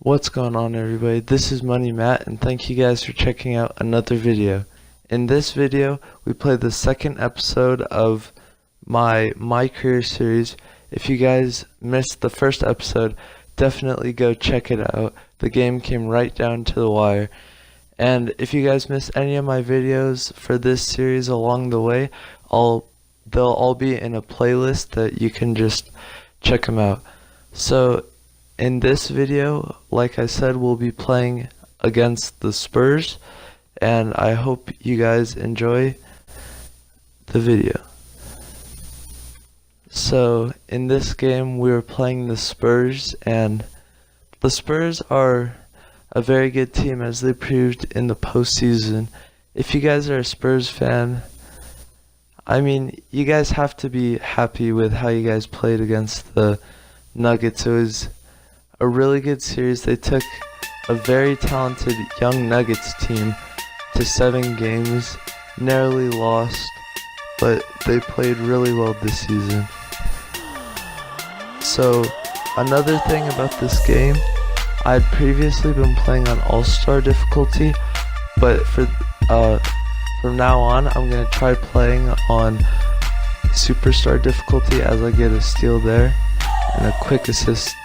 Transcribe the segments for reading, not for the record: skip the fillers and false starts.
What's going on, everybody? This is Money Matt, and thank you guys for checking out another video. In this video, we play the second episode of my MyCareer series. If you guys missed the first episode, definitely go check it out. The game came right down to the wire. And if you guys missed any of my videos for this series along the way, they'll all be in a playlist that you can just check them out. So in this video, like I said, we'll be playing against the Spurs, and I hope you guys enjoy the video. So in this game, we were playing the Spurs, and the Spurs are a very good team, as they proved in the postseason. If you guys are a Spurs fan, I mean, you guys have to be happy with how you guys played against the Nuggets. It was a really good series. They took a very talented young Nuggets team to 7 games, narrowly lost, but they played really well this season. So another thing about this game, I had previously been playing on All-Star difficulty, but from now on I'm going to try playing on Superstar difficulty, as I get a steal there and a quick assist.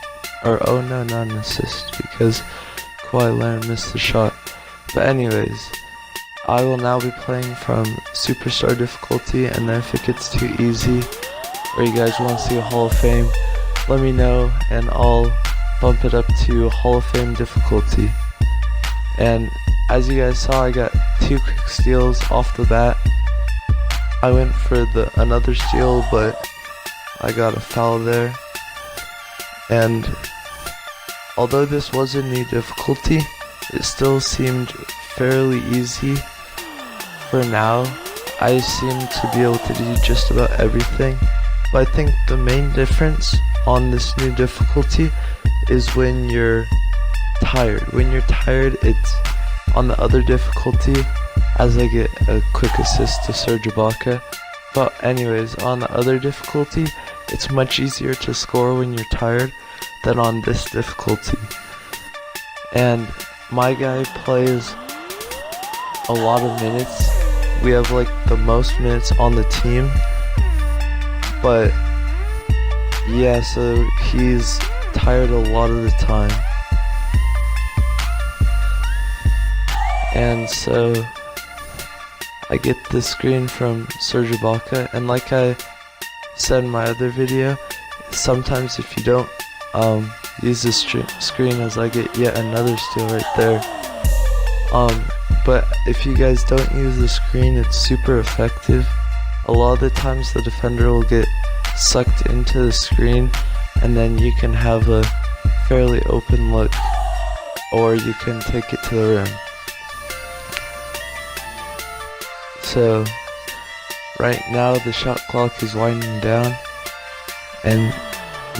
Oh no, not an assist, because Kawhi Leonard missed the shot. But anyways, I will now be playing from Superstar difficulty, and then if it gets too easy, or you guys want to see a Hall of Fame, let me know, and I'll bump it up to Hall of Fame difficulty. And as you guys saw, I got 2 quick steals off the bat. I went for another steal, but I got a foul there. And although this was a new difficulty, it still seemed fairly easy for now. I seem to be able to do just about everything, but I think the main difference on this new difficulty is when you're tired. When you're tired, it's on the other difficulty, as I get a quick assist to Serge Ibaka. But anyways, on the other difficulty, it's much easier to score when you're tired than on this difficulty. And my guy plays a lot of minutes. We have like the most minutes on the team. But yeah, so he's tired a lot of the time. And so I get the screen from Serge Ibaka, and like I said in my other video, sometimes if you don't use the screen, as I get yet another steal right there. But if you guys don't use the screen, it's super effective. A lot of the times the defender will get sucked into the screen, and then you can have a fairly open look, or you can take it to the rim. So right now the shot clock is winding down, and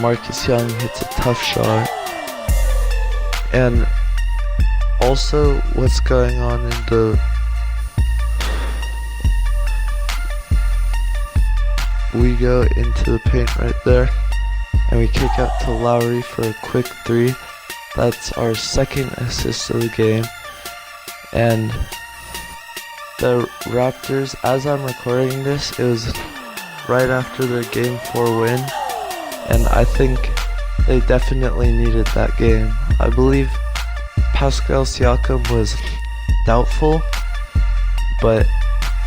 Marcus Young hits a tough shot. And also, what's going on in we go into the paint right there, and we kick out to Lowry for a quick 3. That's our second assist of the game. And the Raptors, as I'm recording this, it was right after their Game 4 win, and I think they definitely needed that game. I believe Pascal Siakam was doubtful, but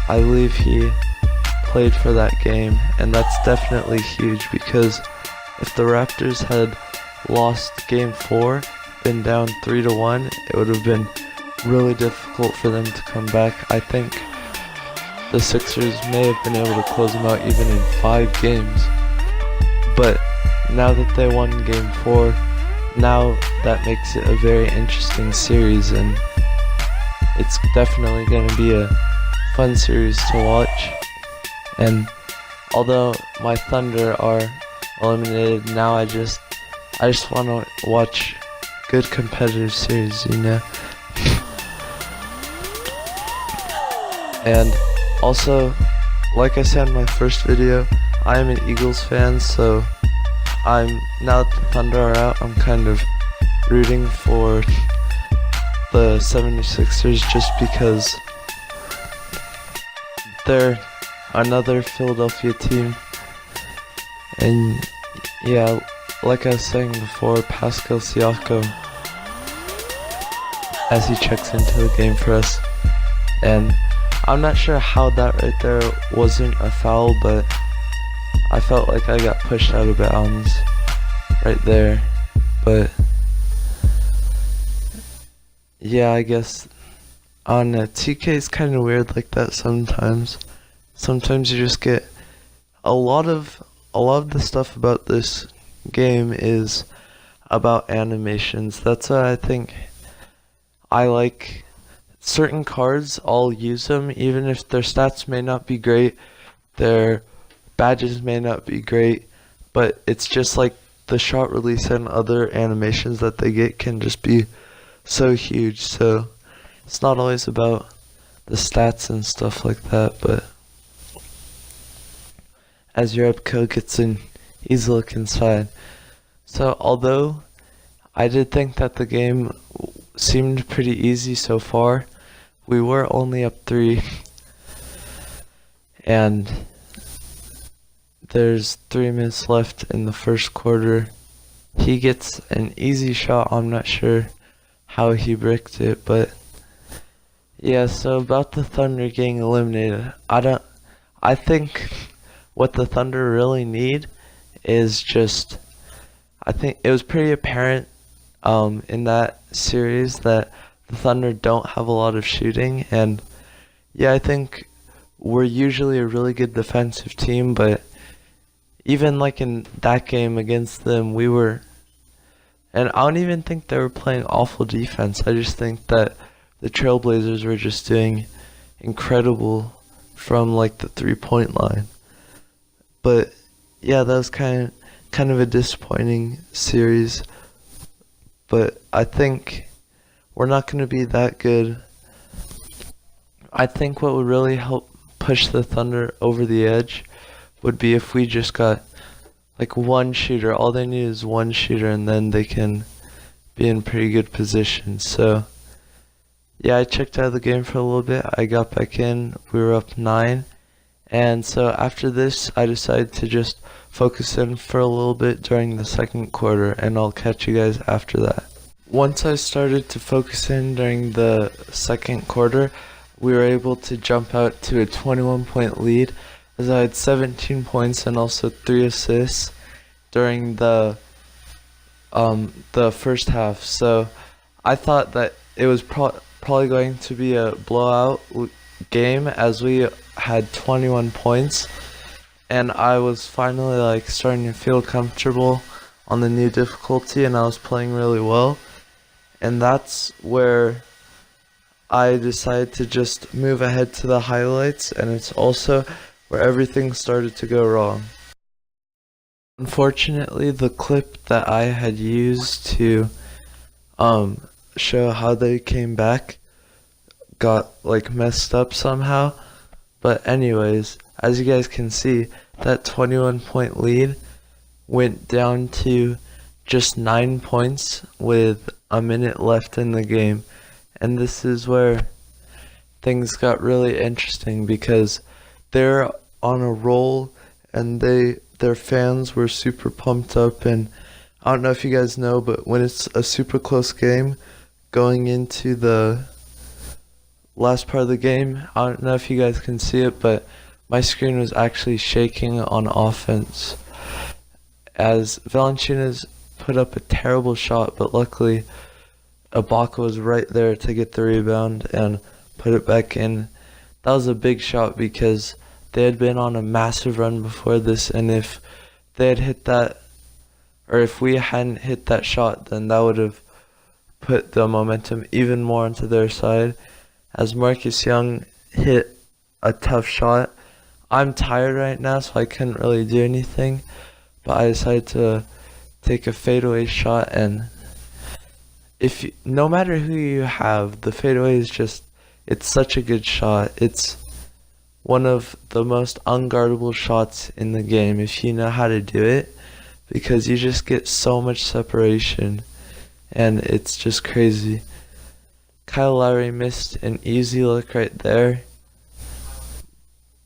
I believe he played for that game, and that's definitely huge, because if the Raptors had lost Game 4, been down 3-1, it would have been really difficult for them to come back. I think the Sixers may have been able to close them out even in 5 games, but now that they won Game 4, now that makes it a very interesting series, and it's definitely going to be a fun series to watch. And although my Thunder are eliminated now, I just want to watch good competitive series, you know. And also, like I said in my first video, I am an Eagles fan, so now that the Thunder are out, I'm kind of rooting for the 76ers just because they're another Philadelphia team. And yeah, like I was saying before, Pascal Siakam, as he checks into the game for us. And I'm not sure how that right there wasn't a foul, but I felt like I got pushed out of bounds right there. But yeah, I guess on TK is kind of weird like that sometimes. Sometimes you just get a lot of the stuff about this game is about animations. That's why I think I like certain cards. I'll use them even if their stats may not be great, their badges may not be great, but it's just like the shot release and other animations that they get can just be so huge. So it's not always about the stats and stuff like that, but as your Epco gets an easy look inside. So although I did think that the game seemed pretty easy so far, we were only up 3, and there's 3 minutes left in the first quarter. He gets an easy shot. I'm not sure how he bricked it, but yeah, so about the Thunder getting eliminated, I think what the Thunder really need is just, I think it was pretty apparent in that series that the Thunder don't have a lot of shooting, and yeah, I think we're usually a really good defensive team, but even like in that game against them, we were, and I don't even think they were playing awful defense. I just think that the Trailblazers were just doing incredible from like the 3-point line. But yeah, that was kind of a disappointing series. But I think we're not going to be that good. I think what would really help push the Thunder over the edge would be if we just got like one shooter. All they need is one shooter, and then they can be in pretty good position. So yeah, I checked out of the game for a little bit. I got back in. We were up 9. And so after this, I decided to just focus in for a little bit during the second quarter, and I'll catch you guys after that. Once I started to focus in during the second quarter, we were able to jump out to a 21-point lead, as I had 17 points and also 3 assists during the first half. So I thought that it was probably going to be a blowout game, as we had 21 points, and I was finally like starting to feel comfortable on the new difficulty, and I was playing really well. And that's where I decided to just move ahead to the highlights, and it's also where everything started to go wrong. Unfortunately, the clip that I had used to show how they came back got like messed up somehow. But anyways, as you guys can see, that 21-point lead went down to just 9 points with a minute left in the game. And this is where things got really interesting, because they're on a roll and their fans were super pumped up. And I don't know if you guys know, but when it's a super close game going into the last part of the game, I don't know if you guys can see it, but my screen was actually shaking on offense as Valanciunas put up a terrible shot, but luckily Ibaka was right there to get the rebound and put it back in. That was a big shot because they had been on a massive run before this, and if they had hit that, or if we hadn't hit that shot, then that would have put the momentum even more onto their side. As Marcus Young hit a tough shot. I'm tired right now, so I couldn't really do anything, but I decided to take a fadeaway shot, and no matter who you have, the fadeaway is just, it's such a good shot. It's one of the most unguardable shots in the game if you know how to do it, because you just get so much separation and it's just crazy. Kyle Lowry missed an easy look right there,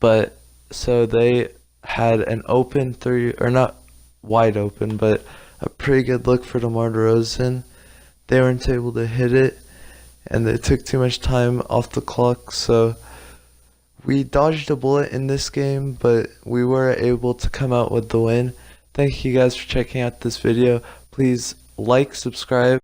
but so they had an open three, or not wide open, but a pretty good look for DeMar DeRozan. They weren't able to hit it, and they took too much time off the clock, so we dodged a bullet in this game, but we were able to come out with the win. Thank you guys for checking out this video. Please like, subscribe.